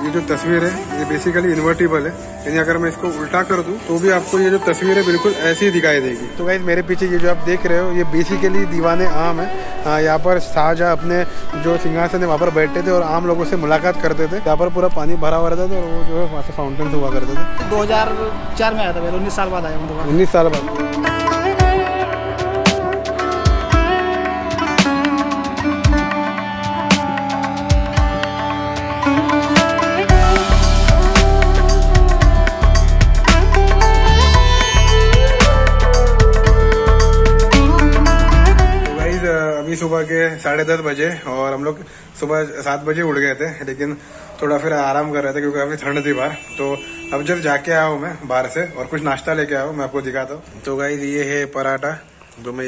ये जो तस्वीर है ये बेसिकली इन्वर्टिबल है, यानी अगर मैं इसको उल्टा कर दूं तो भी आपको ये जो तस्वीर है बिल्कुल ऐसी ही दिखाई देगी। तो गाइस मेरे पीछे ये जो आप देख रहे हो ये बेसिकली दीवाने आम है। यहाँ पर शाहजहां अपने जो सिंहासन है वहाँ पर बैठते थे और आम लोगों से मुलाकात करते थे। यहाँ पर पूरा पानी भरा हुआ रहता था और वो जो है वहाँ से फाउंटेन हुआ करते थे। 2004 में आया था, 19 साल बाद आया हूँ। 19 साल बाद। अभी सुबह के 10:30 बजे और हम लोग सुबह 7 बजे उठ गए थे, लेकिन थोड़ा फिर आराम कर रहे थे क्योंकि काफी ठंड थी बाहर। तो अब जब जाके आया हूँ मैं बाहर से और कुछ नाश्ता लेके आया हूँ, मैं आपको दिखाता हूँ। तो गाइस ये है पराठा, जो मैं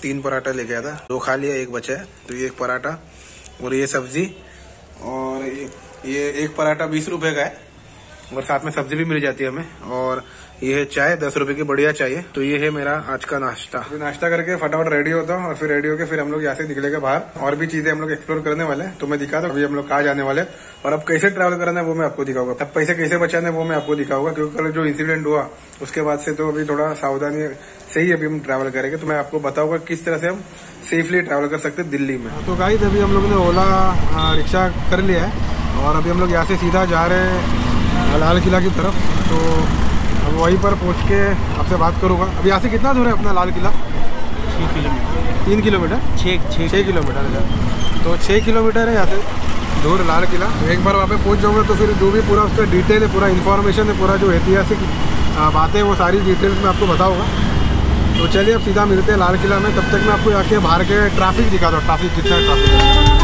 3 पराठा लेके आया था, 2 खा लिया, 1 बचा है। तो ये 1 पराठा और ये सब्जी, और ये 1 पराठा 20 रुपए का है और साथ में सब्जी भी मिल जाती है हमें। और ये है चाय, 10 रुपए की बढ़िया चाय है। तो ये है मेरा आज का नाश्ता। तो नाश्ता करके फटाफट रेडी होता हूँ और फिर रेडी होकर फिर हम लोग यहाँ से निकलेंगे बाहर। और भी चीजें हम लोग एक्सप्लोर करने वाले हैं, तो मैं दिखाता हूँ अभी हम लोग कहाँ जाने वाले हैं और अब कैसे ट्रैवल करना है वो मैं आपको दिखाऊंगा। तब पैसे कैसे बचाने है वो मैं आपको दिखाऊंगा, क्योंकि कल जो इंसिडेंट हुआ उसके बाद से तो अभी थोड़ा सावधानी से ही अभी हम ट्रैवल करेंगे। तो मैं आपको बताऊंगा किस तरह से हम सेफली ट्रैवल कर सकते हैं दिल्ली में। तो गाइस अभी हम लोगों ने ओला रिक्शा कर लिया है और अभी हम लोग यहाँ से सीधा जा रहे हैं लाल किला की तरफ। तो अब वहीं पर पहुँच के आपसे बात करूँगा। अभी यहाँ से कितना दूर है अपना Lal Qila? 6 kilometre. 3 kilometre? 6 kilometre है। तो 6 किलोमीटर है यहाँ से दूर लाल किला। तो एक बार वहाँ पे पहुँच जाऊँगा तो फिर जो भी पूरा उसका डिटेल है, पूरा इन्फॉर्मेशन है, पूरा जो ऐतिहासिक बातें वो सारी डिटेल्स मैं आपको बताऊँगा। तो चलिए अब सीधा मिलते हैं लाल किला में। तब तक मैं आपको आके बाहर के ट्रैफिक दिखाता हूँ, ट्रैफिक कितना ट्रैफिक है।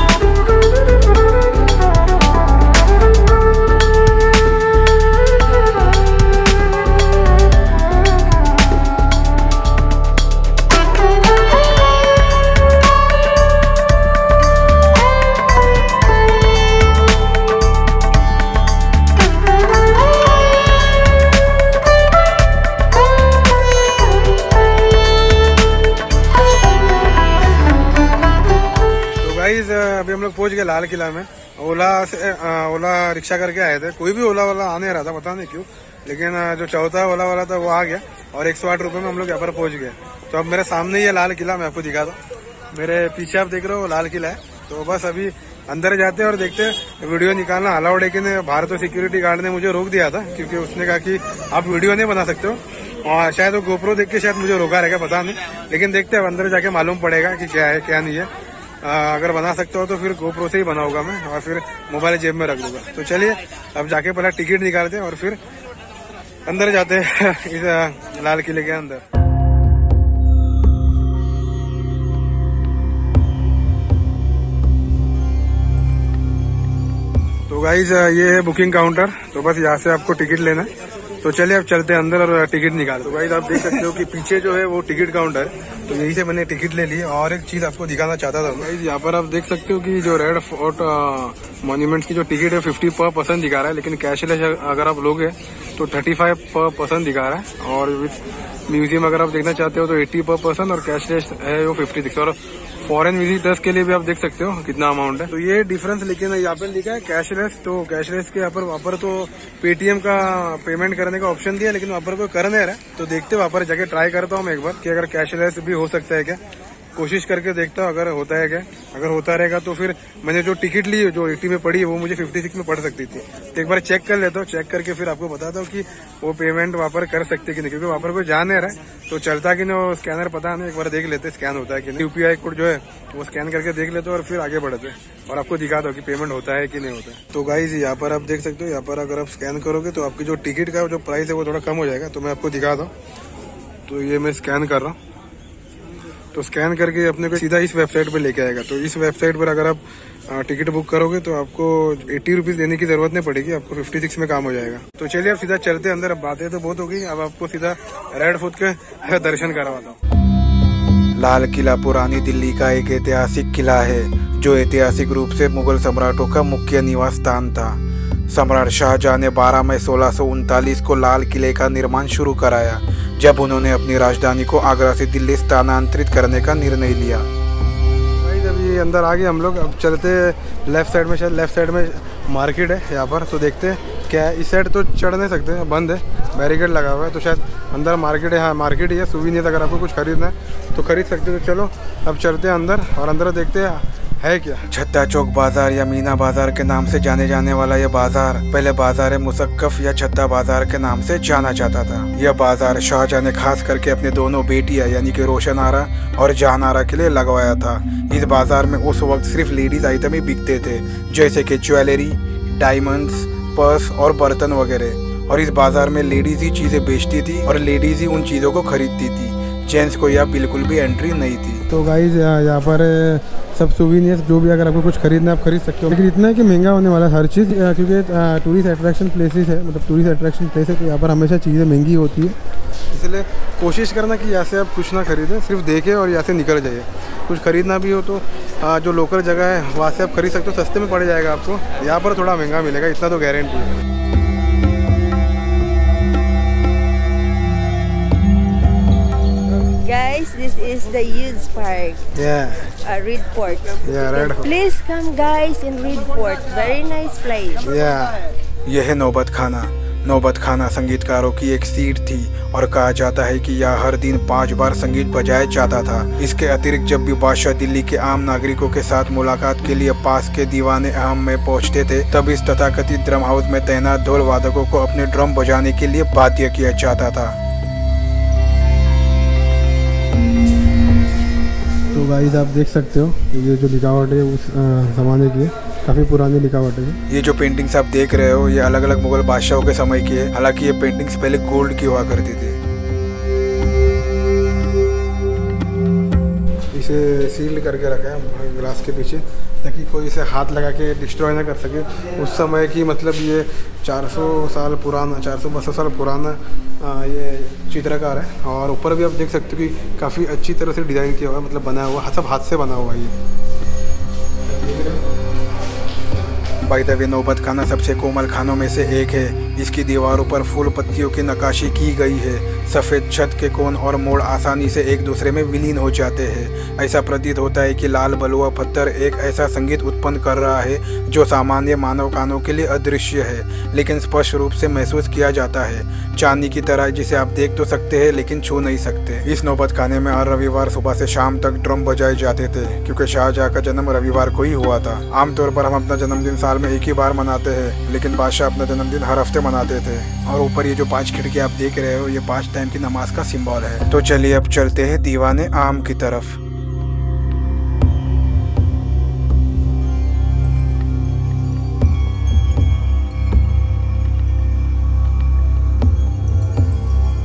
अभी हम लोग पहुंच गए लाल किला में। ओला रिक्शा करके आए थे, कोई भी ओला वाला आने रहा था, पता नहीं क्यों, लेकिन जो चौथा ओला वाला था वो आ गया और 108 रुपए में हम लोग यहाँ पर पहुंच गए। तो अब मेरे सामने ही है लाल किला, मैं आपको दिखाता हूँ। मेरे पीछे आप देख रहे हो लाल किला है। तो बस अभी अंदर जाते हैं और देखते हैं। वीडियो निकालना अलाउड है कि नहीं। बाहर तो सिक्योरिटी गार्ड ने मुझे रोक दिया था क्योंकि उसने कहा कि आप वीडियो नहीं बना सकते हो, और शायद वो गोप्रो देख के शायद मुझे रोका रहेगा, पता नहीं। लेकिन देखते हैं अंदर जाके मालूम पड़ेगा कि क्या है क्या नहीं है। अगर बना सकते हो तो फिर गोप्रो से ही बनाऊंगा मैं और फिर मोबाइल जेब में रख दूंगा। तो चलिए अब जाके पहले टिकट निकालते हैं और फिर अंदर जाते हैं इस लाल किले के अंदर। तो गाइज ये है बुकिंग काउंटर। तो बस यहाँ से आपको टिकट लेना है। तो चलिए अब चलते हैं अंदर और टिकट निकाल। तो गाइस आप देख सकते हो कि पीछे जो है वो टिकट काउंटर है। तो यहीं से मैंने टिकट ले ली। और एक चीज आपको दिखाना चाहता था गाइस, यहाँ पर आप देख सकते हो कि जो रेड फोर्ट मॉन्यूमेंट्स की जो टिकट है 50 पर पर्सन दिखा रहा है, लेकिन कैशलेस अगर आप लोगे तो 35 पर पर्सन दिखा रहा है। और विथ म्यूजियम अगर आप देखना चाहते हो तो 80 पर पर्सन और कैशलेस है वो 56। और फॉरेन विजिटर्स के लिए भी आप देख सकते हो कितना अमाउंट है। तो ये डिफरेंस, लेकिन यहाँ पे लिखा है कैशलेस। तो कैशलेस के वहाँ पर तो पेटीएम का पेमेंट करने का ऑप्शन दिया, लेकिन वहाँ पर कोई कर नहीं रहा है। तो देखते वहाँ पर जाके ट्राई करता हूँ मैं एक बार कि अगर कैशलेस भी हो सकता है क्या, कोशिश करके देखता हूँ अगर होता है क्या। अगर होता रहेगा तो फिर मैंने जो टिकट ली जो 80 में पड़ी है वो मुझे 56 में पड़ सकती थी। तो एक बार चेक कर लेता हूँ, चेक करके फिर आपको बताता हूँ कि वो पेमेंट वहाँ पर कर सकते कि नहीं, क्योंकि वहाँ पर कोई जा नहीं रहा है। तो चलता कि नहीं वो स्कैनर पता नहीं, एक बार देख लेते स्कैन होता है कि नहीं। यूपीआई कोड जो है वो स्कैन करके देख लेते और फिर आगे बढ़ते और आपको दिखाता हूँ कि पेमेंट होता है कि नहीं होता है। तो गाइज यहाँ पर आप देख सकते हो, यहाँ पर अगर आप स्कैन करोगे तो आपकी जो टिकट का जो प्राइस है वो थोड़ा कम हो जाएगा। तो मैं आपको दिखाता हूँ। तो ये मैं स्कैन कर रहा हूँ। तो स्कैन करके अपने को सीधा इस वेबसाइट पे लेके आएगा। तो इस वेबसाइट पर अगर आप टिकट बुक करोगे तो आपको 80 रुपीज देने की जरूरत नहीं पड़ेगी, आपको 56 में काम हो जाएगा। तो चलिए अब सीधा चलते अंदर। अब बातें तो बहुत हो गई, अब आपको सीधा रेड फोर्ट के दर्शन करवाता हूँ। लाल किला पुरानी दिल्ली का एक ऐतिहासिक किला है जो ऐतिहासिक रूप से मुगल सम्राटों का मुख्य निवास स्थान था। सम्राट शाहजहां ने 12 मई 1639 को लाल किले का निर्माण शुरू कराया, जब उन्होंने अपनी राजधानी को आगरा से दिल्ली स्थानांतरित करने का निर्णय लिया। अभी अंदर आ गए हम लोग। अब चलते लेफ़्ट साइड में, शायद लेफ़्ट साइड में मार्केट है यहाँ पर, तो देखते हैं क्या है। इस साइड तो चढ़ नहीं सकते, बंद है, बैरिकेड लगा हुआ है, तो शायद अंदर मार्केट है। हाँ मार्केट ही है, सुवीनियर अगर आपको कुछ खरीदना है तो खरीद सकते हो। तो चलो अब चलते हैं अंदर और अंदर देखते हैं है क्या। छत्ता चौक बाजार या मीना बाजार के नाम से जाने जाने वाला यह बाजार पहले बाजार मुसक्कफ या छत्ता बाजार के नाम से जाना जाता था। यह बाजार शाहजहां ने खास करके अपने दोनों बेटियां यानी कि रोशन आरा और जहान आरा के लिए लगवाया था। इस बाजार में उस वक्त सिर्फ लेडीज आइटम ही बिकते थे, जैसे कि ज्वेलरी, डायमंड्स, पर्स और बर्तन वगैरह। और इस बाजार में लेडीज ही चीजें बेचती थी और लेडीज ही उन चीजों को खरीदती थी, जेंट्स को यहाँ बिल्कुल भी एंट्री नहीं थी। तो गाइज यहाँ पर सब सुवीनियर्स जो भी अगर आपको कुछ खरीदना है आप खरीद सकते हो, लेकिन इतना है कि महंगा होने वाला है हर चीज़, क्योंकि टूरिस्ट अट्रैक्शन प्लेसेस है, मतलब टूरिस्ट अट्रैक्शन प्लेस है, तो यहाँ पर हमेशा चीज़ें महंगी होती है। इसलिए कोशिश करना कि यहाँ से आप कुछ ना खरीदें, सिर्फ देखें और यहाँ से निकल जाइए। कुछ खरीदना भी हो तो जो लोकल जगह है वहाँ से आप खरीद सकते हो, सस्ते में पड़ जाएगा आपको। यहाँ पर थोड़ा महंगा मिलेगा, इतना तो गारंटी है। Guys, this is the youth park. Yeah. Reed Port. Yeah, Red Fort. Please come, guys, in Reed Port. Very nice place. Yeah. यह है नौबत खाना। नौबत खाना संगीतकारों की एक सीट थी और कहा जाता है कि यह हर दिन 5 बार संगीत बजाया जाता था। इसके अतिरिक्त जब भी बादशाह दिल्ली के आम नागरिकों के साथ मुलाकात के लिए पास के दीवाने अहम में पहुंचते थे, तब इस तथाकथित ड्रम हाउस में तैनात ढोल वादकों को अपने ड्रम बजाने के लिए बाध्य किया जाता था। तो गाइस आप देख सकते हो ये जो लिखावट है उस ज़माने की है, काफ़ी पुरानी लिखावट है। ये जो पेंटिंग्स आप देख रहे हो ये अलग अलग मुगल बादशाहों के समय की है। हालांकि ये पेंटिंग्स पहले गोल्ड की हुआ करती थी। इसे सील करके रखा है ग्लास के पीछे, ताकि कोई इसे हाथ लगा के डिस्ट्रॉय ना कर सके। उस समय की मतलब ये 400 साल पुराना, 400-200 साल पुराना ये चित्रकार है। और ऊपर भी आप देख सकते हो कि काफ़ी अच्छी तरह से डिज़ाइन किया हुआ है, मतलब बना हुआ, सब हाथ से बना हुआ है ये। बाय द वे नौबत खाना सबसे कोमल खानों में से एक है। इसकी दीवारों पर फूल पत्तियों की नक्काशी की गई है। सफ़ेद छत के कोन और मोड़ आसानी से एक दूसरे में विलीन हो जाते हैं। ऐसा प्रतीत होता है कि लाल बलुआ पत्थर एक ऐसा संगीत उत्पन्न कर रहा है जो सामान्य मानव कानों के लिए अदृश्य है, लेकिन स्पष्ट रूप से महसूस किया जाता है। चांदी की तरह जिसे आप देख तो सकते हैं लेकिन छू नहीं सकते। इस नौबत खाने में हर रविवार सुबह से शाम तक ड्रम बजाए जाते थे, क्योंकि शाहजहां का जन्म रविवार को ही हुआ था। आमतौर पर हम अपना जन्मदिन साल में एक ही बार मनाते हैं, लेकिन बादशाह अपना जन्मदिन हर हफ्ते मनाते थे। और ऊपर ये जो 5 खिड़की आप देख रहे हो ये 5 टाइम की नमाज का सिंबल है। तो चलिए अब चलते हैं दीवाने आम की तरफ।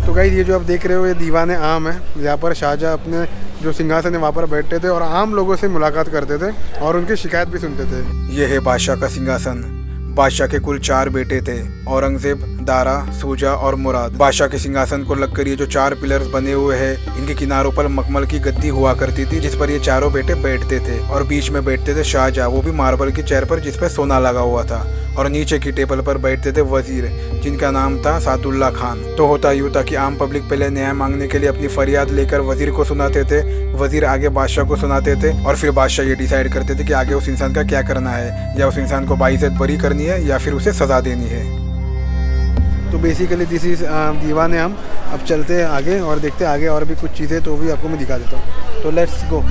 तो गाइस ये जो आप देख रहे हो ये दीवाने आम है। यहाँ पर शाहजहां अपने जो सिंहासन है वहाँ पर बैठते थे और आम लोगों से मुलाकात करते थे और उनकी शिकायत भी सुनते थे। यह है बादशाह का सिंहासन। बादशाह के कुल 4 बेटे थे, औरंगजेब, दारा, सूजा और मुराद। बादशाह के सिंहासन को लगकर ये जो 4 पिलर्स बने हुए हैं, इनके किनारों पर मखमल की गद्दी हुआ करती थी जिस पर ये चारों बेटे बैठते थे। और बीच में बैठते थे शाहजहां, वो भी मार्बल की चेयर पर जिस पर सोना लगा हुआ था। और नीचे की टेबल पर बैठते थे वजीर, जिनका नाम था सादुल्ला खान। तो होता यूँ था कि आम पब्लिक पहले न्याय मांगने के लिए अपनी फरियाद लेकर वजीर को सुनाते थे, वजीर आगे बादशाह को सुनाते थे और फिर बादशाह ये डिसाइड करते थे कि आगे उस इंसान का क्या करना है, या उस इंसान को बाइज्जत बरी करनी है या फिर उसे सजा देनी है। तो बेसिकली दिस इज दीवाने आम। अब चलते हैं आगे और देखते हैं आगे और भी कुछ चीज़ें, तो भी आपको मैं दिखा देता हूँ। तो लेट्स गो।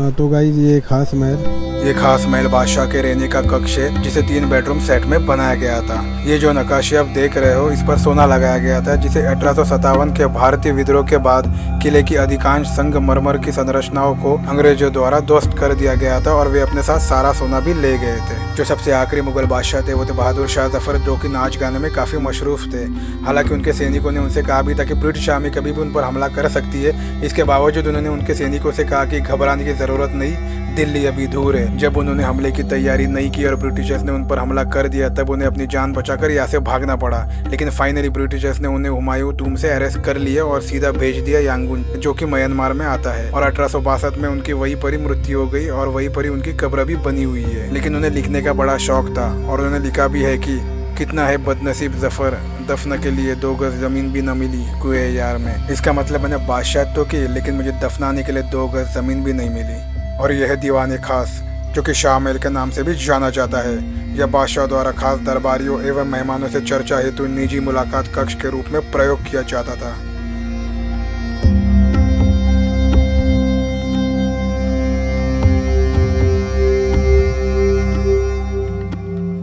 तो गाइस ये खास महल बादशाह के रहने का कक्ष है, जिसे 3 बेडरूम सेट में बनाया गया था। ये जो नक्काशी आप देख रहे हो इस पर सोना लगाया गया था, जिसे 1857 के भारतीय विद्रोह के बाद किले की अधिकांश संगमरमर की संरचनाओं को अंग्रेजों द्वारा ध्वस्त कर दिया गया था और वे अपने साथ सारा सोना भी ले गए थे। जो सबसे आखिरी मुगल बादशाह थे वो थे बहादुर शाह जफर, जो कि नाच गाने में काफी मशरूफ थे। हालांकि उनके सैनिकों ने उनसे कहा भी था कि ब्रिटिश आर्मी कभी भी उन पर हमला कर सकती है। इसके बावजूद उन्होंने उनके सैनिकों से कहा कि घबराने की जरूरत नहीं, दिल्ली अभी दूर है। जब उन्होंने हमले की तैयारी नहीं की और ब्रिटिशर्स ने उन पर हमला कर दिया, तब उन्हें अपनी जान बचाकर यहाँ से भागना पड़ा। लेकिन फाइनली ब्रिटिशर्स ने उन्हें हुमायूं टूम से अरेस्ट कर लिया और सीधा भेज दिया यांगून, जो कि म्यांमार में आता है। और 1862 में उनकी वहीं पर ही मृत्यु हो गई और वहीं पर ही उनकी कब्र भी बनी हुई है। लेकिन उन्हें लिखने का बड़ा शौक था और उन्होंने लिखा भी है कि कितना है बदनसीब जफर, दफन के लिए 2 गज जमीन भी न मिली कुएं यार में। इसका मतलब मैंने बादशाह तो की, लेकिन मुझे दफनाने के लिए 2 गज जमीन भी नहीं मिली। और यह है दीवाने खास, जो कि शाह महल के नाम से भी जाना जाता है। यह बादशाह द्वारा खास दरबारियों एवं मेहमानों से चर्चा हेतु निजी मुलाकात कक्ष के रूप में प्रयोग किया जाता था।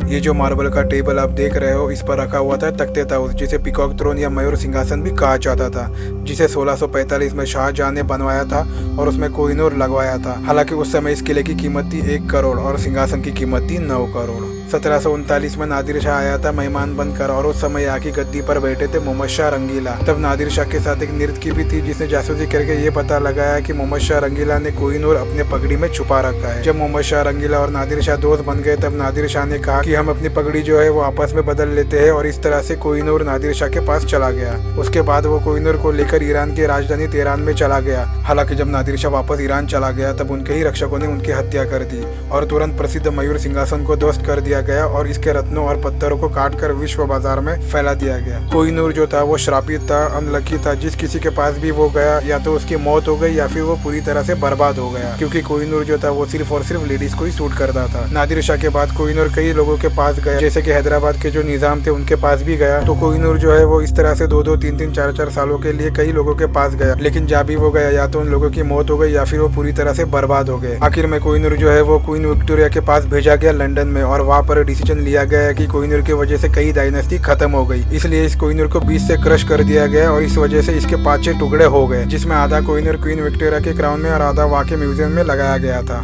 ये जो मार्बल का टेबल आप देख रहे हो, इस पर रखा हुआ था तख्ते ताउस, जिसे पीकॉक थ्रोन या मयूर सिंहासन भी कहा जाता था, जिसे 1645 में शाहजहां ने बनवाया था और उसमें कोहिनूर लगवाया था। हालांकि उस समय इस किले की कीमत थी 1 करोड़ और सिंहासन की कीमत थी 9 करोड़। 1739 में नादिर शाह आया था मेहमान बनकर और उस समय यहाँ की गद्दी पर बैठे थे मोहम्मद शाह रंगीला। तब नादिर शाह के साथ एक नृत्य भी थी, जिसने जासूसी करके ये पता लगाया कि मोहम्मद शाह रंगीला ने कोहिनूर अपने पगड़ी में छुपा रखा है। जब मोहम्मद शाह रंगीला और नादिर शाह दोस्त बन गए, तब नादिर शाह ने कहा कि हम अपनी पगड़ी जो है वो आपस में बदल लेते हैं, और इस तरह से कोहिनूर नादिर शाह के पास चला गया। उसके बाद वो कोहिनूर को लेकर ईरान की राजधानी तेहरान में चला गया। हालांकि जब नादिर शाह वापस ईरान चला गया, तब उनके ही रक्षकों ने उनकी हत्या कर दी और तुरंत प्रसिद्ध मयूर सिंहासन को ध्वस्त कर दिया गया और इसके रत्नों और पत्थरों को काटकर विश्व बाजार में फैला दिया गया। कोहिनूर जो था वो श्रापित था, अनलकी था। जिस किसी के पास भी वो गया, या तो उसकी मौत हो गई या फिर वो पूरी तरह से बर्बाद हो गया, क्योंकि कोहिनूर जो था वो सिर्फ और सिर्फ लेडीज को ही सूट करता था। नादिर शाह के बाद कोहिनूर कई लोगों के पास गया, जैसे कि हैदराबाद के जो निजाम थे उनके पास भी गया। तो कोहिनूर जो है वो इस तरह से 2-2, 3-3, 4-4 सालों के लिए कई लोगों के पास गया, लेकिन जहाँ भी वो गया या तो उन लोगों की मौत हो गई या फिर वो पूरी तरह से बर्बाद हो गए। आखिर में कोहिनूर जो है वो क्वीन विक्टोरिया के पास भेजा गया लंदन में, और वहाँ पर डिसीजन लिया गया कि कोहिनूर की वजह से कई डायनेस्टी खत्म हो गई, इसलिए इस कोहिनूर को बीच से क्रश कर दिया गया और इस वजह से इसके 5 टुकड़े हो गए, जिसमें आधा कोहिनूर क्वीन विक्टोरिया के क्राउन में और आधा वहाँ के म्यूजियम में लगाया गया था।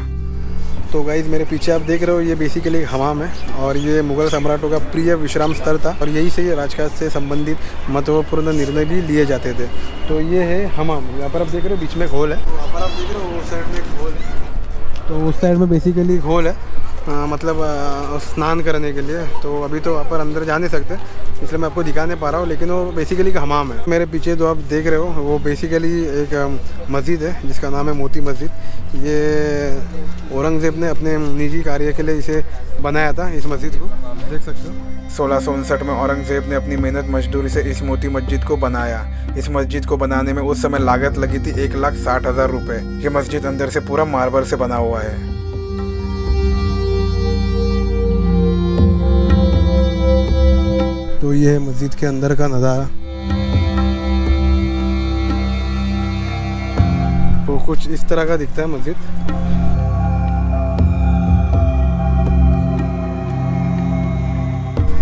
तो गाइज मेरे पीछे आप देख रहे हो, ये बेसिकली हमाम है और ये मुगल सम्राटों का प्रिय विश्राम स्थल था और यही से ये राजकाज से संबंधित महत्वपूर्ण निर्णय भी लिए जाते थे। तो ये है हमाम। यहाँ पर आप देख रहे हो बीच में एक होल है, वहाँ पर आप देख रहे हो उस साइड में एक होल है। तो उस साइड में बेसिकली एक होल है, मतलब स्नान करने के लिए। तो अभी तो वहाँ पर अंदर जा नहीं सकते, इसलिए मैं आपको दिखा नहीं पा रहा हूँ, लेकिन वो बेसिकली एक हमाम है। मेरे पीछे जो आप देख रहे हो वो बेसिकली एक मस्जिद है जिसका नाम है मोती मस्जिद। ये औरंगज़ेब ने अपने निजी कार्य के लिए इसे बनाया था, इस मस्जिद को देख सकते हो। 1659 में औरंगज़ेब ने अपनी मेहनत मजदूरी से इस मोती मस्जिद को बनाया। इस मस्जिद को बनाने में उस समय लागत लगी थी 1,60,000 रुपये। ये मस्जिद अंदर से पूरा मार्बल से बना हुआ है। तो ये है मस्जिद के अंदर का नज़ारा। तो कुछ इस तरह का दिखता है मस्जिद।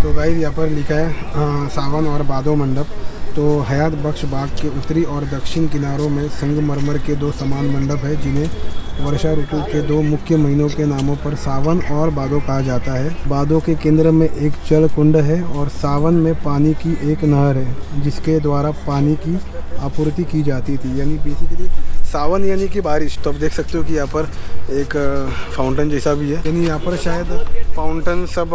तो गाइस यहाँ पर लिखा है सावन और बादो मंडप। तो हयात बख्श बाग के उत्तरी और दक्षिण किनारों में संगमरमर के 2 समान मंडप है, जिन्हें वर्षा ऋतु के 2 मुख्य महीनों के नामों पर सावन और बादो कहा जाता है। बादो के केंद्र में एक जल कुंड है और सावन में पानी की एक नहर है, जिसके द्वारा पानी की आपूर्ति की जाती थी, यानी बेसिकली सावन यानी कि बारिश। तो आप देख सकते हो कि यहाँ पर एक फाउंटेन जैसा भी है, यानी यहाँ पर शायद फाउंटेन सब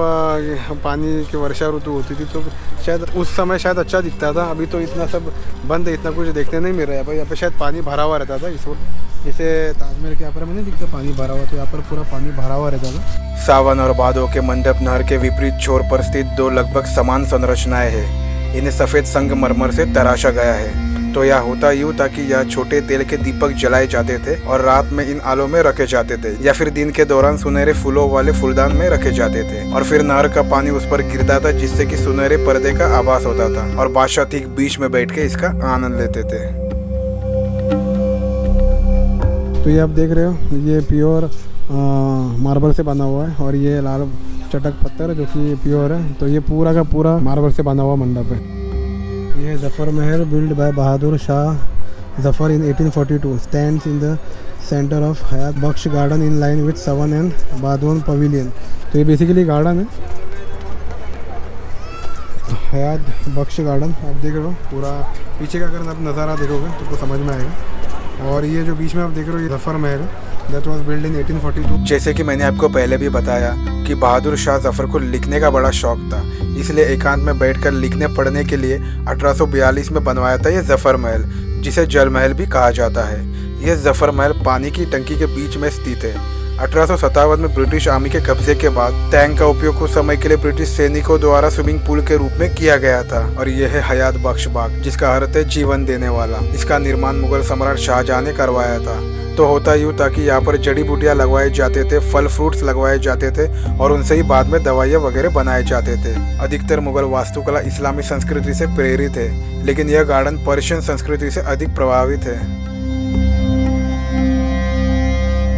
पानी की वर्षा ऋतु होती थी, तो शायद उस समय शायद अच्छा दिखता था। अभी तो इतना सब बंद है, इतना कुछ देखने नहीं मिल रहा है। यहाँ पर शायद पानी भरा हुआ रहता था इस वक्त, जैसे ताजमहल के यहाँ पर मैंने दिखता पानी भरा हुआ, तो यहाँ पर पूरा पानी भरा हुआ रहता था। सावन और बादो के मंडप नहर के विपरीत छोर पर स्थित 2 लगभग समान संरचनाएं हैं। इन्हें सफ़ेद संगमरमर से तराशा गया है। तो यह होता यूँ था कि यह छोटे तेल के दीपक जलाए जाते थे और रात में इन आलों में रखे जाते थे, या फिर दिन के दौरान सुनहरे फूलों वाले फूलदान में रखे जाते थे, और फिर नहर का पानी उस पर गिरता था, जिससे कि सुनहरे पर्दे का आभास होता था और बादशाह ठीक बीच में बैठ के इसका आनंद लेते थे। तो ये आप देख रहे हो, ये प्योर मार्बल से बना हुआ है और ये लाल चटक पत्थर जो कि प्योर है। तो ये पूरा का पूरा मार्बल से बना हुआ मंडप है। ये Zafar Mahal build by Bahadur Shah Zafar in 1842 stands in the centre of Hayat Bakhsh garden in line with Sawan and Bhadon pavilion. तो ये बेसिकली गार्डन है, हयात बख्श गार्डन। आप देख रहे हो पूरा पीछे का अगर आप नज़ारा देखोगे तो आपको समझ में आएगा। और ये जो बीच में आप देख रहे हो ये जफ़र महल दैट वाज बिल्ड इन 1842। जैसे कि मैंने आपको पहले भी बताया कि बहादुर शाह जफ़र को लिखने का बड़ा शौक था, इसलिए एकांत में बैठकर लिखने पढ़ने के लिए 1842 में बनवाया था ये जफ़र महल, जिसे जल महल भी कहा जाता है। यह जफ़र महल पानी की टंकी के बीच में स्थित है। 1857 में ब्रिटिश आर्मी के कब्जे के बाद टैंक का उपयोग कुछ समय के लिए ब्रिटिश सैनिकों द्वारा स्विमिंग पूल के रूप में किया गया था और यह है हयात बख्श बाग, जिसका अर्थ है जीवन देने वाला। इसका निर्माण मुगल सम्राट शाहजहां ने करवाया था। तो होता यूँ था कि यहाँ पर जड़ी बूटियाँ लगवाए जाते थे, फल फ्रूट्स लगवाए जाते थे और उनसे ही बाद में दवाइयाँ वगैरह बनाए जाते थे। अधिकतर मुगल वास्तुकला इस्लामी संस्कृति से प्रेरित है, लेकिन यह गार्डन पर्शियन संस्कृति से अधिक प्रभावित है।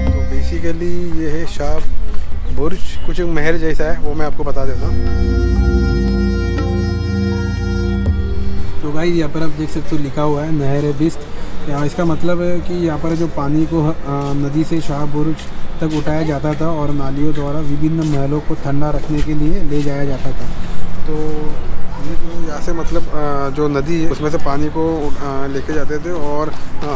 तो बेसिकली ये है शाह बुर्ज, कुछ महल जैसा है, वो मैं आपको बता देता हूँ। तो गाइस यहाँ पर आप देख सकते हो लिखा हुआ है नहर बिस्त। इसका मतलब है कि यहाँ पर जो पानी को नदी से शाह बुर्ज तक उठाया जाता था और नालियों द्वारा विभिन्न महलों को ठंडा रखने के लिए ले जाया जाता था। तो ये जो यहाँ से मतलब जो नदी है उसमें से पानी को लेके जाते थे और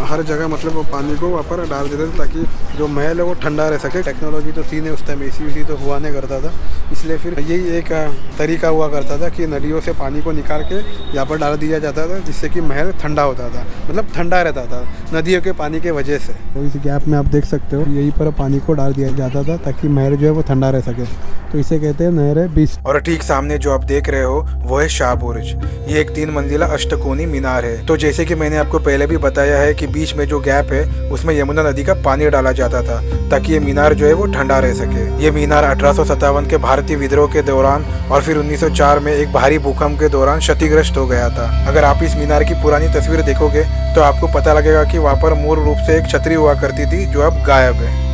हर जगह मतलब पानी को वहाँ पर डाल देते थे ताकि जो महल है वो ठंडा रह सके। टेक्नोलॉजी तो थी नहीं उस टाइम, एसी तो हुआ नहीं करता था, इसलिए फिर यही एक तरीका हुआ करता था कि नदियों से पानी को निकाल के यहाँ पर डाल दिया जाता था, जिससे कि महल ठंडा होता था, मतलब ठंडा रहता था नदियों के पानी के वजह से। तो इस गैप में आप देख सकते हो यहीं पर पानी को डाल दिया जाता था ताकि महल जो है वो ठंडा रह सके। तो इसे कहते हैं नहर बिस्त। और ठीक सामने जो आप देख रहे हो वो है शाह बुर्ज। ये एक 3 मंजिला अष्टकोणी मीनार है। तो जैसे कि मैंने आपको पहले भी बताया है कि बीच में जो गैप है उसमें यमुना नदी का पानी डाला जाता था ताकि ये मीनार जो है वो ठंडा रह सके। ये मीनार 1857 के भारतीय विद्रोह के दौरान और फिर 1904 में एक भारी भूकंप के दौरान क्षतिग्रस्त हो गया था। अगर आप इस मीनार की पुरानी तस्वीर देखोगे तो आपको पता लगेगा कि वहाँ पर मूल रूप से एक छतरी हुआ करती थी जो अब गायब है।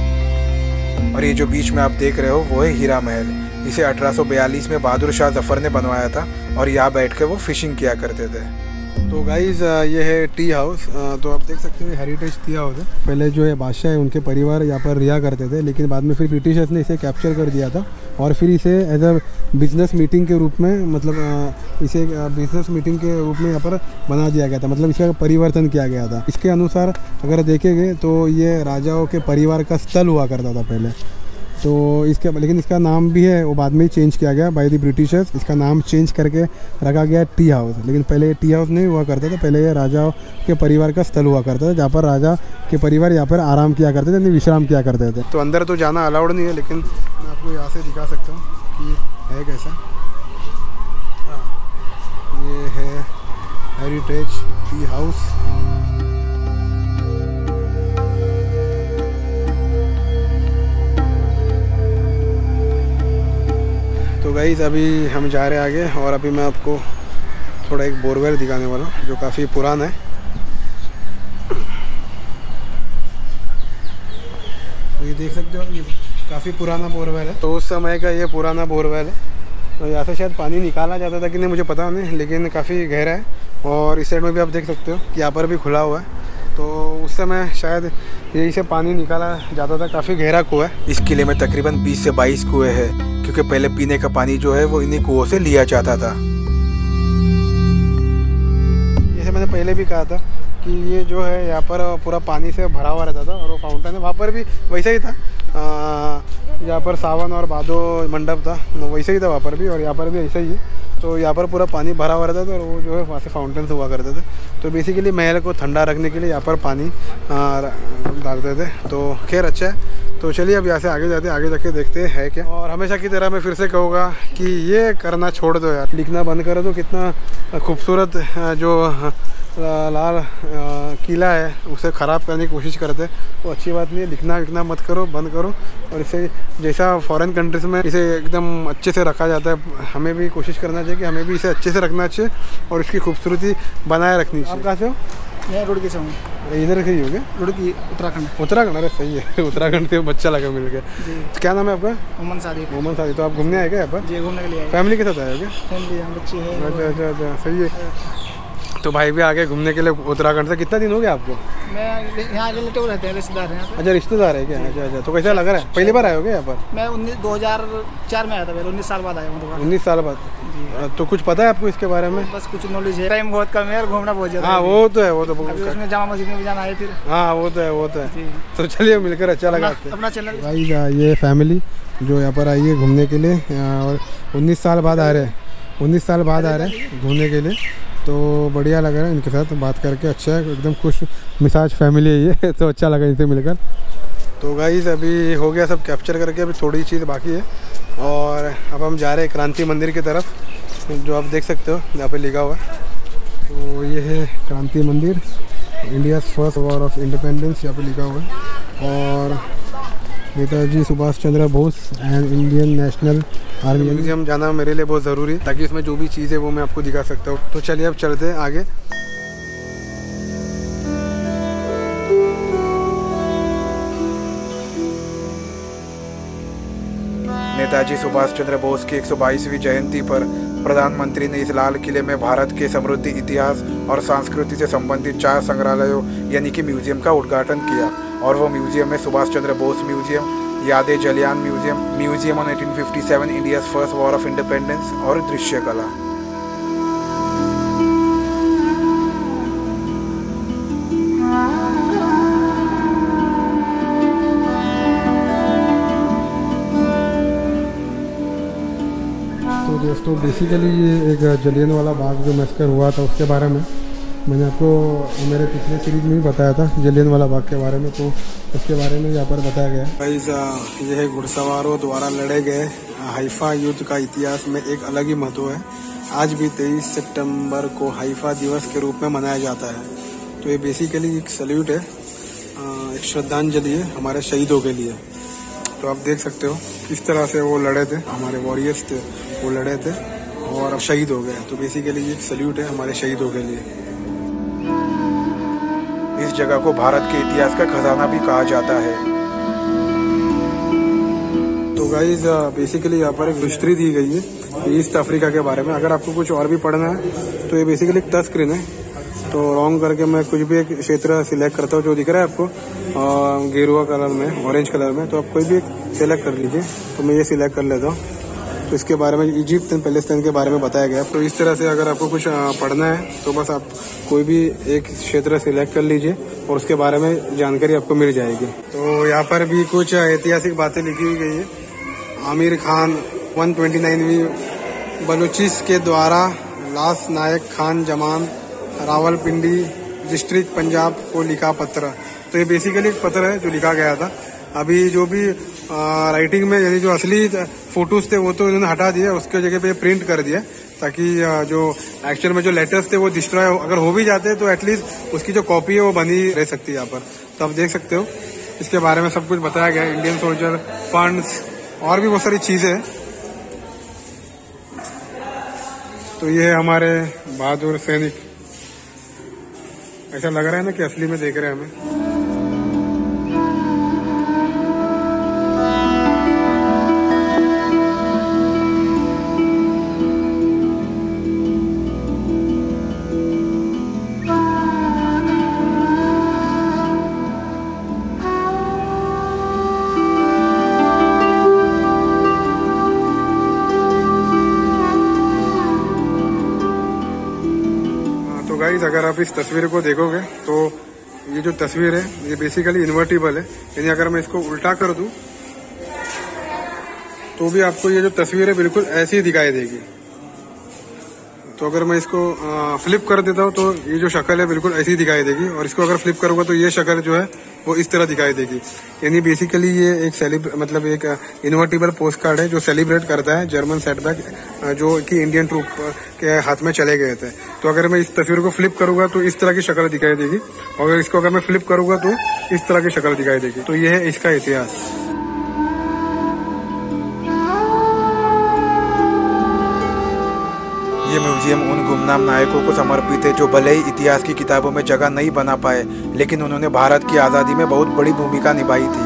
और ये जो बीच में आप देख रहे हो वो है हीरा महल। इसे 1842 में बहादुर शाह जफर ने बनवाया था और यहाँ बैठ के वो फिशिंग किया करते थे। तो गाइस ये है टी हाउस। तो आप देख सकते हो हेरिटेज टी हाउस है। पहले जो है बादशाह है उनके परिवार यहाँ पर रिहा करते थे, लेकिन बाद में फिर ब्रिटिशर्स ने इसे कैप्चर कर दिया था और फिर इसे एज अ बिजनेस मीटिंग के रूप में मतलब इसे बिजनेस मीटिंग के रूप में यहाँ पर बना दिया गया था, मतलब इसका परिवर्तन किया गया था। इसके अनुसार अगर देखेंगे तो ये राजाओं के परिवार का स्थल हुआ करता था पहले। तो इसके लेकिन इसका नाम भी है वो बाद में ही चेंज किया गया बाय द ब्रिटिशर्स। इसका नाम चेंज करके रखा गया टी हाउस, लेकिन पहले टी हाउस नहीं हुआ करता था, पहले ये राजाओं के परिवार का स्थल हुआ करता था जहाँ पर राजा के परिवार यहाँ पर आराम किया करते थे, विश्राम किया करते थे। तो अंदर तो जाना अलाउड नहीं है, लेकिन मैं आपको यहाँ से दिखा सकता हूँ कि है कैसा। ये है हेरिटेज टी हाउस। तो गाइस अभी हम जा रहे हैं आगे और अभी मैं आपको थोड़ा एक बोरवेल दिखाने वाला हूँ जो काफ़ी पुराना है। तो ये देख सकते हो ये काफ़ी पुराना बोरवेल है। तो उस समय का ये पुराना बोरवेल है। तो यहाँ से शायद पानी निकाला जाता था कि नहीं मुझे पता नहीं, लेकिन काफ़ी गहरा है। और इस साइड में भी आप देख सकते हो कि यहाँ पर भी खुला हुआ है। तो उस समय शायद यही से पानी निकाला जाता था, काफ़ी गहरा कुआं है। इस किले में तकरीबन 20 से 22 कुएं हैं, क्योंकि पहले पीने का पानी जो है वो इन्हीं कुओं से लिया जाता था। जैसे मैंने पहले भी कहा था कि ये जो है यहाँ पर पूरा पानी से भरा हुआ रहता था और वो फाउंटेन है, वहाँ पर भी वैसा ही था। यहाँ पर सावन और भादो मंडप था, वैसे ही था वहाँ पर भी, और यहाँ पर भी ऐसा ही है। तो यहाँ पर पूरा पानी भरा हुआ रहता था और वो जो है वहाँ से फाउंटेन से हुआ करते थे। तो बेसिकली महल को ठंडा रखने के लिए यहाँ पर पानी डालते थे। तो खैर अच्छा है। तो चलिए अब यहाँ से आगे जाते हैं, आगे जाके देखते हैं क्या। और हमेशा की तरह मैं फिर से कहूँगा कि ये करना छोड़ दो यार, लिखना बंद करो। तो कितना खूबसूरत जो लाल किला है उसे ख़राब करने की कोशिश करते, वो अच्छी बात नहीं है। लिखना विखना मत करो, बंद करो। और इसे जैसा फॉरेन कंट्रीज़ में इसे एकदम अच्छे से रखा जाता है, हमें भी कोशिश करना चाहिए कि हमें भी इसे अच्छे से रखना चाहिए और इसकी खूबसूरती बनाए रखनी चाहिए। आप कहाँ से हो? मैं रुड़की से हूँ। इधर से ही हो गया? रुड़की, उत्तराखंड। उत्तराखंड, अरे सही है। उत्तराखंड से बच्चा लगा मिल गया। तो क्या नाम है आपका? मोहम्मद सादिक। मोहम्मद सादिक। तो आप घूमने आए क्या यहाँ पर? जी, घूमने के लिए आए। फैमिली के साथ आए हो क्या? फैमिली, हम बच्चे हैं। अच्छा अच्छा अच्छा, सही है। तो भाई भी आगे घूमने के लिए उत्तराखंड से। कितना दिन हो गया आपको? मैं यहाँ रिलेटिव रहते हैं, रिश्तेदार हैं। अच्छा, रिश्तेदार है क्या? अच्छा अच्छा। तो कैसा लग रहा है? पहली बार आए हो क्या यहाँ पर? मैं 2004 में आया था, पहले 19 साल बाद आया हूँ। 19 साल बाद। तो कुछ पता है आपको इसके बारे में? बस कुछ नॉलेज है, टाइम बहुत कम है और घूमना बहुत ज़्यादा। हाँ वो तो है, वो तो उसमें जामा मस्जिद में भी जाना है फिर। हाँ वो तो है, वो तो है। तो चलिए मिलकर अच्छा लगा। अपना चैनल भाई ये फैमिली जो यहाँ पर आई है घूमने के लिए और 19 साल बाद आ रहे हैं, 19 साल बाद आ रहे हैं घूमने के लिए। तो बढ़िया लग रहा है इनके साथ बात करके, अच्छा है, एकदम खुश मिजाज फैमिली है ये। तो अच्छा लगा इनसे मिलकर। तो गाइस अभी हो गया सब कैप्चर करके, अभी थोड़ी चीज़ बाकी है और अब हम जा रहे हैं क्रांति मंदिर की तरफ, जो आप देख सकते हो यहाँ पे लिखा हुआ है। तो ये है Kranti Mandir, India first war of independence यहाँ पे लिखा हुआ है। और Netaji Subhash Chandra Bose and Indian National Army museum जाना मेरे लिए बहुत ज़रूरी है, ताकि इसमें जो भी चीज़ है वो मैं आपको दिखा सकता हूँ। तो चलिए अब चलते हैं आगे। नेताजी सुभाष चंद्र बोस की 122वीं जयंती पर प्रधानमंत्री ने इस लाल किले में भारत के समृद्ध इतिहास और संस्कृति से संबंधित 4 संग्रहालयों यानी कि म्यूजियम का उद्घाटन किया। और वो म्यूजियम है सुभाष चंद्र बोस म्यूजियम, यादें Jallian museum, museum on 1857, India first war of independence और दृश्य कला। तो दोस्तों बेसिकली ये एक जलियांवाला बाग जो मैसेकर हुआ था उसके बारे में मैंने आपको मेरे पिछले सीरीज में भी बताया था, जलियांवाला बाग के बारे में। तो उसके बारे में यहाँ पर बताया गया है। यह है घुड़सवारों द्वारा लड़े गए हाइफा युद्ध का इतिहास में एक अलग ही महत्व है। आज भी 23 सितंबर को हाइफा दिवस के रूप में मनाया जाता है। तो ये बेसिकली एक सल्यूट है, एक श्रद्धांजलि है हमारे शहीदों के लिए। तो आप देख सकते हो किस तरह से वो लड़े थे, हमारे वॉरियर्स थे, वो लड़े थे और अब शहीद हो गए। तो बेसिकली एक सल्यूट है हमारे शहीदों के लिए। इस जगह को भारत के इतिहास का खजाना भी कहा जाता है। तो गाइस बेसिकली यहाँ पर एक हिस्ट्री दी गई है ईस्ट अफ्रीका के बारे में। अगर आपको कुछ और भी पढ़ना है तो ये बेसिकली एक टच स्क्रीन है। तो रॉन्ग करके मैं कुछ भी एक क्षेत्र सिलेक्ट करता हूँ जो दिख रहा है आपको गेरुआ कलर में, ऑरेंज कलर में। तो आप कोई भी एक सिलेक्ट कर लीजिए। तो मैं ये सिलेक्ट कर लेता हूँ। तो इसके बारे में इजिप्ट एंड पैलेस्टाइन के बारे में बताया गया। तो इस तरह से अगर आपको कुछ पढ़ना है तो बस आप कोई भी एक क्षेत्र सिलेक्ट कर लीजिए और उसके बारे में जानकारी आपको मिल जाएगी। तो यहाँ पर भी कुछ ऐतिहासिक बातें लिखी हुई गई है। आमिर खान 129वीं बलूचिस के द्वारा लास नायक खान जमान रावलपिंडी डिस्ट्रिक्ट पंजाब को लिखा पत्र। तो ये बेसिकली एक पत्र है जो लिखा गया था। अभी जो भी राइटिंग में यानी जो असली फोटोज थे वो तो इन्होंने हटा दिया, उसके जगह पे प्रिंट कर दिया, ताकि जो एक्चुअल में जो लेटर्स थे वो डिस्ट्रॉय अगर हो भी जाते तो एटलीस्ट उसकी जो कॉपी है वो बनी रह सकती है यहाँ पर। तो आप देख सकते हो इसके बारे में सब कुछ बताया गया है। इंडियन सोल्जर फंड्स और भी बहुत सारी चीजें हैं। तो ये है हमारे बहादुर सैनिक। ऐसा लग रहा है ना कि असली में देख रहे हैं हमें। तो गाइस अगर आप इस तस्वीर को देखोगे तो ये जो तस्वीर है ये बेसिकली इन्वर्टिबल है, यानी अगर मैं इसको उल्टा कर दूं तो भी आपको ये जो तस्वीर है बिल्कुल ऐसी ही दिखाई देगी। तो अगर मैं इसको फ्लिप कर देता हूँ तो ये जो शक्ल है बिल्कुल ऐसी ही दिखाई देगी, और इसको अगर फ्लिप करूंगा तो ये शक्ल जो है वो इस तरह दिखाई देगी। यानी बेसिकली ये एक मतलब एक इन्वर्टिबल पोस्ट कार्ड है जो सेलिब्रेट करता है जर्मन सेटबैक जो कि इंडियन ट्रूप के हाथ में चले गए थे। तो अगर मैं इस तस्वीर को फ्लिप करूंगा तो इस तरह की शक्ल दिखाई देगी, और इसको अगर मैं फ्लिप करूंगा तो इस तरह की शक्ल दिखाई देगी। तो ये है इसका इतिहास। ये म्यूजियम उन गुमनाम नायकों को समर्पित है जो भले ही इतिहास की किताबों में जगह नहीं बना पाए, लेकिन उन्होंने भारत की आज़ादी में बहुत बड़ी भूमिका निभाई थी।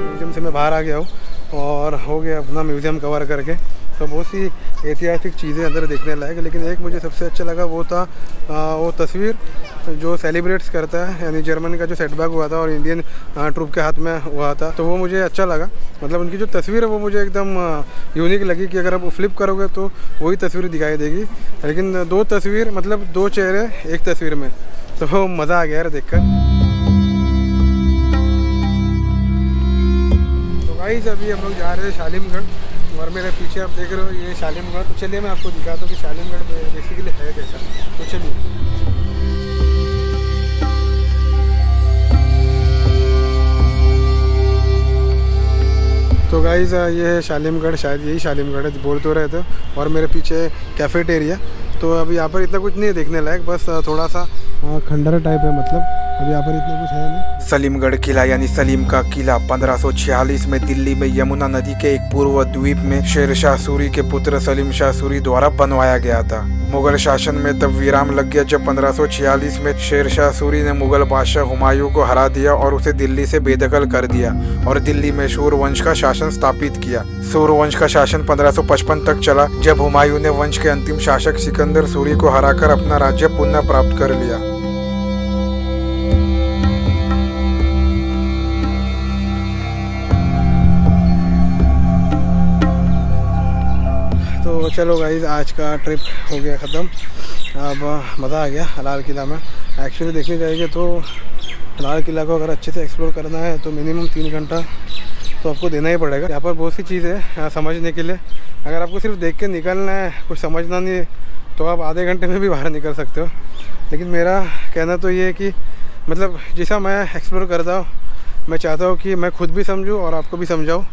म्यूजियम से मैं बाहर आ गया हूँ और हो गया अपना म्यूजियम कवर करके। तो बहुत सी ऐतिहासिक चीज़ें अंदर देखने लायक, लेकिन एक मुझे सबसे अच्छा लगा वो था वो तस्वीर जो सेलिब्रेट्स करता है, यानी जर्मन का जो सेटबैक हुआ था और इंडियन ट्रूप के हाथ में हुआ था। तो वो मुझे अच्छा लगा, मतलब उनकी जो तस्वीर है वो मुझे एकदम यूनिक लगी कि अगर आप फ्लिप करोगे तो वही तस्वीर दिखाई देगी, लेकिन दो तस्वीर मतलब दो चेहरे एक तस्वीर में। तो मज़ा आ गया यार देखकर। तो गाइस अभी हम लोग जा रहे हैं शालीमगढ़। और मेरे पीछे आप देख रहे हो ये शालीमगढ़। तो चलिए मैं आपको दिखाता हूँ कि शालीमगढ़ बेसिकली है कैसा। तो चलिए। तो गाइज़ ये है शालीमगढ़, शायद यही शालीमगढ़ है बोल तो रहे थे। और मेरे पीछे कैफेटेरिया। तो अभी यहाँ पर इतना कुछ नहीं है देखने लायक, बस थोड़ा सा खंडर टाइप है, मतलब अभी यहाँ पर इतना कुछ है नहीं। सलीमगढ़ किला यानी सलीम का किला 1546 में दिल्ली में यमुना नदी के एक पूर्व द्वीप में शेर शाह सूरी के पुत्र सलीम शाह सूरी द्वारा बनवाया गया था। मुगल शासन में तब विराम लग गया जब 1546 में शेर शाह सूरी ने मुगल बादशाह हुमायूं को हरा दिया और उसे दिल्ली से बेदखल कर दिया और दिल्ली में सूरवंश का शासन स्थापित किया। सूरवंश का शासन 1555 तक चला, जब हुमायूं ने वंश के अंतिम शासक सिकंदर सूरी को हराकर अपना राज्य पुनः प्राप्त कर लिया। तो चलो गाइज, आज का ट्रिप हो गया ख़त्म। अब मज़ा आ गया लाल किला में। एक्चुअली देखने जाएंगे तो लाल किला को अगर अच्छे से एक्सप्लोर करना है तो मिनिमम 3 घंटा तो आपको देना ही पड़ेगा। यहाँ पर बहुत सी चीज़ है समझने के लिए। अगर आपको सिर्फ देख के निकलना है, कुछ समझना नहीं है, तो आप आधे घंटे में भी बाहर निकल सकते हो। लेकिन मेरा कहना तो ये है कि मतलब जैसा मैं एक्सप्लोर करता हूँ, मैं चाहता हूँ कि मैं खुद भी समझूँ और आपको भी समझाऊँ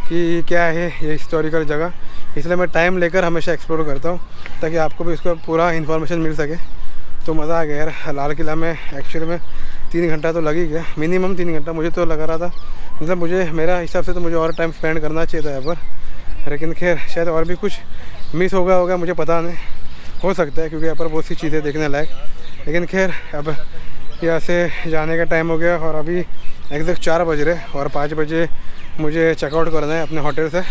कि क्या है ये हिस्टोरिकल जगह। इसलिए मैं टाइम लेकर हमेशा एक्सप्लोर करता हूँ ताकि आपको भी इसका पूरा इन्फॉर्मेशन मिल सके। तो मज़ा आ गया यार लाल किला में। एक्चुअली में 3 घंटा तो लग ही गया, मिनिमम 3 घंटा मुझे तो लगा रहा था। मतलब मुझे मेरा हिसाब से तो मुझे और टाइम स्पेंड करना चाहिए था यहाँ पर, लेकिन खैर शायद और भी कुछ मिस होगा मुझे पता नहीं, हो सकता है क्योंकि यहाँ पर बहुत सी चीज़ें देखने लायक। लेकिन खैर अब यहाँ से जाने का टाइम हो गया और अभी एग्जैक्ट 4 बज रहे और 5 बजे मुझे चेकआउट करना है अपने होटल से।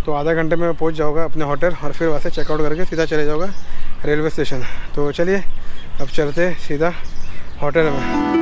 तो आधा घंटे में पहुँच जाऊँगा अपने होटल और फिर वहाँ से चेकआउट करके सीधा चले जाऊँगा रेलवे स्टेशन। तो चलिए अब चलते सीधा होटल में।